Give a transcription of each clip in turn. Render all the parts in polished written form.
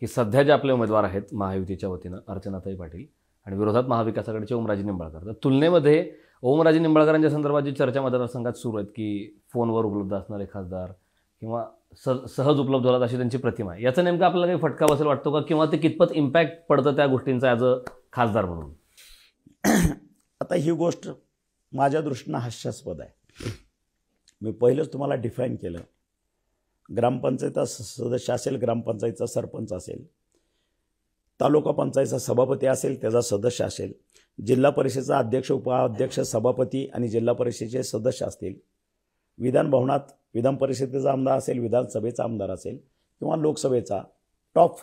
की सध्या जे आपले उमेदवार आहेत महायुतीच्या वतीनं अर्चनाताई पाटील आणि विरोधात महाविकास आघाडीचे ओमराजे निंबाळकर, तर तुलनेमध्ये ओमराजे निंबाळकरांच्या संदर्भात जी चर्चा मतदारसंघात सुरू आहेत की फोनवर उपलब्ध असणारे खासदार किंवा सहज उपलब्ध होतात अशी त्यांची प्रतिमा आहे, याचा नेमका आपल्याला काही फटका बसेल वाटतो का, किंवा ते कितपत इम्पॅक्ट पडतं त्या गोष्टींचा ॲज अ खासदार म्हणून? आता ही गोष्ट माझ्या दृष्टीनं हास्यास्पद आहे. मी पहिलंच तुम्हाला डिफाईन केलं. ग्रामपंचायतचा सदस्य असेल, ग्रामपंचायतचा सरपंच असेल, तालुका पंचायतचा सभापती असेल, त्याचा सदस्य असेल, जिल्हा परिषदेचा अध्यक्ष, उपाध्यक्ष, सभापती आणि जिल्हा परिषदेचे सदस्य असतील, विधान भवनात विधान परिषदेचा आमदार असेल, विधानसभेचा आमदार असेल किंवा लोकसभेचा टॉप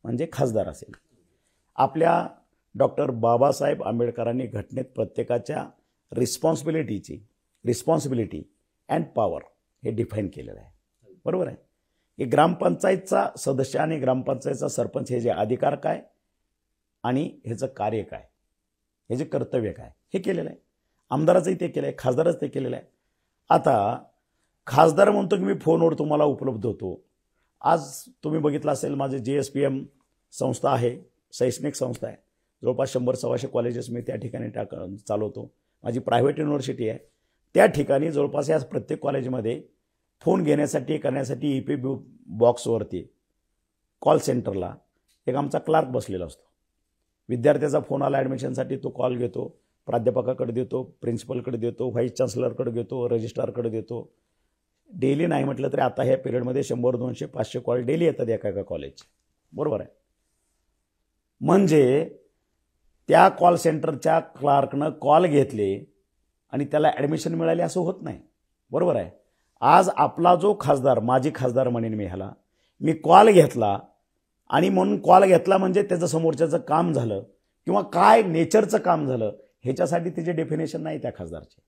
म्हणजे खासदार असेल, आपल्या डॉक्टर बाबासाहेब आंबेडकरांनी घटनेत प्रत्येकाच्या रिस्पॉन्सिबिलिटी अँड पॉवर हे डिफाईन केलेलं आहे. बरोबर आहे की ग्रामपंचायतचा सदस्य आणि ग्रामपंचायतचा सरपंच हे जे अधिकार काय आणि ह्याचं कार्य काय, हे जे कर्तव्य काय, हे केलेलं आहे. आमदाराचंही ते केलं आहे, खासदारच ते केलेलं आहे. आता खासदार म्हणतो की मी फोनवर तुम्हाला उपलब्ध होतो. आज तुम्ही बघितलं असेल, माझे JSPM संस्था आहे, शैक्षणिक संस्था आहे. जवळपास 100-125 कॉलेजेस मी त्या ठिकाणी चालवतो. माझी प्रायव्हेट युनिव्हर्सिटी आहे. त्या ठिकाणी जवळपास या प्रत्येक कॉलेजमध्ये फोन घेण्यासाठी करण्यासाठी EP बॉक्सवरती कॉल सेंटरला एक आमचा क्लार्क बसलेला असतो. विद्यार्थ्याचा फोन आला ॲडमिशनसाठी, तो कॉल घेतो, प्राध्यापकाकडे देतो, प्रिन्सिपलकडे देतो, व्हाईस चान्सलरकडे देतो, रजिस्ट्रारकडे देतो. डेली नाही म्हटलं तरी आता ह्या पिरियडमध्ये 100, 200, 500 कॉल डेली येतात एका कॉलेजचे. बरोबर आहे. म्हणजे त्या कॉल सेंटरच्या क्लार्कनं कॉल घेतले आणि त्याला ॲडमिशन मिळाले असं होत नाही. बरोबर आहे. आज आपला जो खासदार, माजी खासदार म्हणेन मी ह्याला, मी कॉल घेतला आणि म्हणून कॉल घेतला म्हणजे त्याचं समोरच्याचं काम झालं किंवा काय नेचरचं काम झालं, ह्याच्यासाठी त्याचे डेफिनेशन नाही त्या खासदारचे.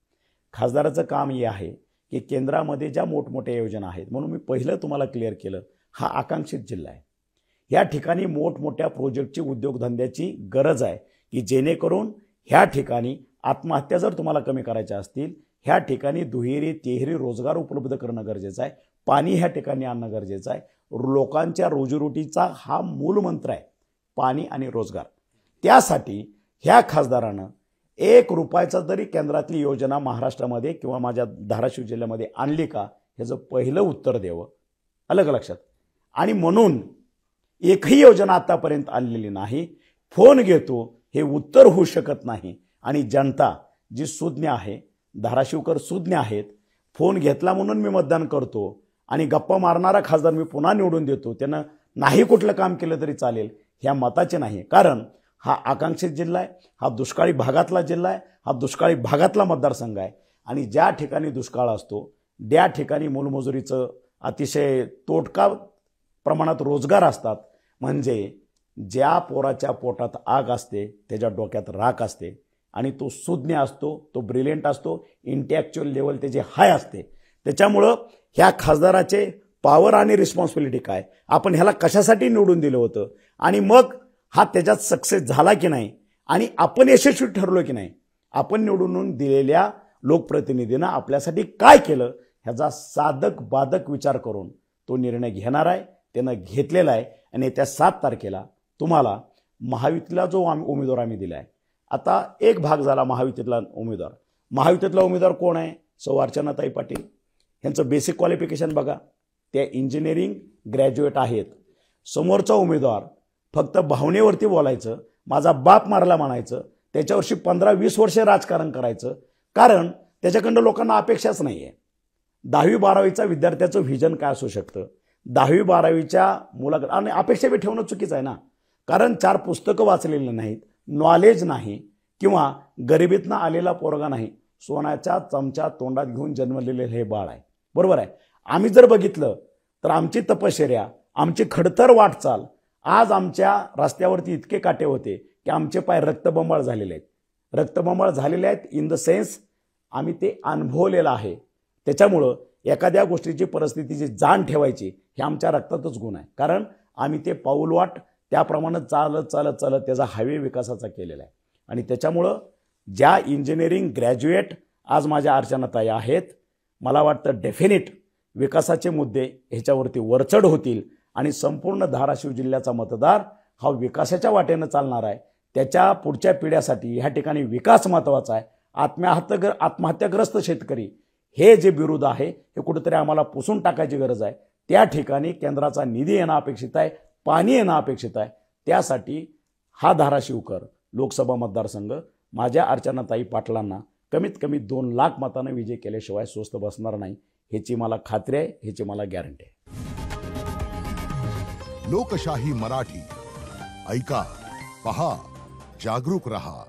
खासदाराचं काम हे आहे की केंद्रामध्ये ज्या मोठमोठ्या योजना आहेत, म्हणून मी पहिलं तुम्हाला क्लिअर केलं, हा आकांक्षित जिल्हा आहे. ह्या ठिकाणी मोठमोठ्या प्रोजेक्टची, उद्योगधंद्याची गरज आहे की जेणेकरून ह्या ठिकाणी आत्महत्या जर तुम्हाला कमी करायच्या असतील, ह्या ठिकाणी दुहेरी तिहेरी रोजगार उपलब्ध करणं गरजेचं आहे. पाणी ह्या ठिकाणी आणणं गरजेचं आहे. लोकांच्या रोजीरोटीचा हा मूल मंत्र आहे, पाणी आणि रोजगार. त्यासाठी ह्या खासदारानं 1 रुपयाचा तरी केंद्रातली योजना महाराष्ट्रामध्ये किंवा माझ्या धाराशिव जिल्ह्यामध्ये आणली का, ह्याचं पहिलं उत्तर द्यावं. अलग लक्षात. आणि म्हणून एकही योजना आतापर्यंत आणलेली नाही. फोन घेतो हे उत्तर होऊ शकत नाही. आणि जनता जी सुज्ञ आहे, धाराशिवकर सुज्ञ आहेत, फोन घेतला म्हणून मी मतदान करतो आणि गप्पा मारणारा खासदार मी पुन्हा निवडून देतो, त्यानं नाही कुठलं काम केलं तरी चालेल, ह्या मताचे नाही. कारण हा आकांक्षित जिल्हा आहे, हा दुष्काळी भागातला जिल्हा आहे, हा दुष्काळी भागातला मतदारसंघ आहे. आणि ज्या ठिकाणी दुष्काळ असतो त्या ठिकाणी मोलमजुरीचं अतिशय तोटका प्रमाणात रोजगार असतात. म्हणजे ज्या पोराच्या पोटात आग असते त्याच्या डोक्यात राख असते आणि तो सुज्ञ असतो, तो ब्रिलियंट असतो, इंटेलेक्च्युअल लेवल त्याची हाय असते. त्याच्यामुळं ह्या खासदाराचे पॉवर आणि रिस्पॉन्सिबिलिटी काय, आपण ह्याला कशासाठी निवडून दिलं होतं आणि मग हा त्याच्यात सक्सेस झाला की नाही आणि आपण यशस्वी ठरलो की नाही, आपण निवडून दिलेल्या लोकप्रतिनिधीनं आपल्यासाठी काय केलं, ह्याचा साधक बाधक विचार करून तो निर्णय घेणार आहे. त्यानं घेतलेला आहे. आणि त्या 7 तारखेला तुम्हाला महायुतीला जो उमेदवार आम्ही दिला आहे, आता एक भाग झाला महायुतीतला उमेदवार. महायुतीतला उमेदवार कोण आहे? सौ अर्चनाताई पाटील. ह्यांचं बेसिक क्वालिफिकेशन बघा, त्या इंजिनिअरिंग ग्रॅज्युएट आहेत. समोरचा उमेदवार फक्त भावनेवरती बोलायचं, माझा बाप मारला म्हणायचं, त्याच्यावर्षी 15-20 वर्षे राजकारण करायचं, कारण त्याच्याकडं लोकांना अपेक्षाच नाही आहे. 10वी-12वीचा विद्यार्थ्याचं व्हिजन काय असू शकतं, 10वी-12वीच्या मुलाकडे आणि अपेक्षा बी ठेवणं चुकीचं आहे ना. कारण 4 पुस्तकं वाचलेली नाहीत, नॉलेज नाही किंवा गरिबीतनं आलेला पोरगा नाही, सोन्याचा चमचा तोंडात घेऊन जन्मलेले हे बाळ आहे. बरोबर आहे. आम्ही जर बघितलं तर आमची तपश्चर्या, आमची खडतर वाटचाल, आज आमच्या रस्त्यावरती इतके काटे होते की आमचे पाय रक्तबंबाळ झालेले आहेत. रक्तबंबाळ झालेले आहेत इन द सेन्स आम्ही ते अनुभवलेलं आहे. त्याच्यामुळं एखाद्या गोष्टीची परिस्थितीची जाण ठेवायची हे आमच्या रक्तातच गुण आहे. कारण आम्ही ते पाऊलवाट त्याप्रमाणे चालत चालत चालत त्याचा हायवे विकासाचा केलेला आहे. आणि त्याच्यामुळं ज्या इंजिनिअरिंग ग्रॅज्युएट आज माझ्या अर्चनाताई आहेत, मला वाटतं डेफिनेट विकासाचे मुद्दे ह्याच्यावरती वरचढ होतील आणि संपूर्ण धाराशिव जिल्ह्याचा मतदार हा विकासाच्या वाटेनं चालणार आहे. त्याच्या पुढच्या पिढ्यासाठी ह्या ठिकाणी विकास महत्त्वाचा आहे. आत्महत्याग्रस्त शेतकरी हे जे विरोध आहे हे कुठेतरी आम्हाला पुसून टाकायची गरज आहे. त्या ठिकाणी केंद्राचा निधी येणं अपेक्षित आहे, पाणी येणं अपेक्षित आहे. त्यासाठी हा धाराशिवकर लोकसभा मतदारसंघ माझ्या अर्चनाताई पाटलांना कमीत कमी 2 लाख मतांना विजय केल्याशिवाय स्वस्त बसणार नाही, ह्याची मला खात्री आहे, ह्याची मला गॅरंटी आहे. लोकशाही मराठी ऐका, पहा, जागरूक रहा.